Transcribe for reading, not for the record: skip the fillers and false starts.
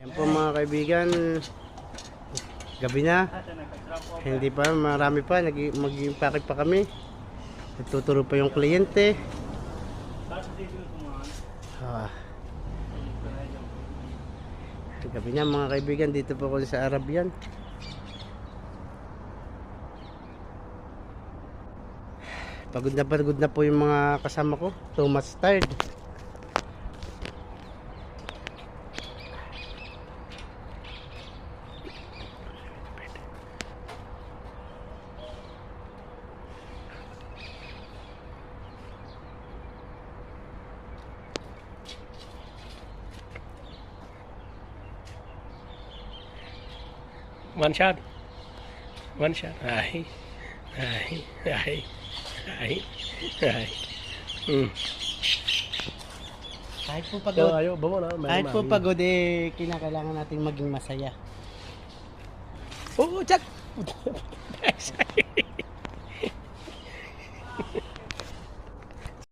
Yan po mga kaibigan, gabi na, hindi pa, marami pa, mag-impake pa kami, nagtuturo pa yung kliyente. Gabi na mga kaibigan, dito po ako sa Arabian. Pagod na po yung mga kasama ko, too much tired. One shot. One shot. Ay. Ay. Ay. Ay. Ay. Kahit po pagod, Ayaw, bawa na. kahit po pagod kinakailangan nating maging masaya. Oo, chat.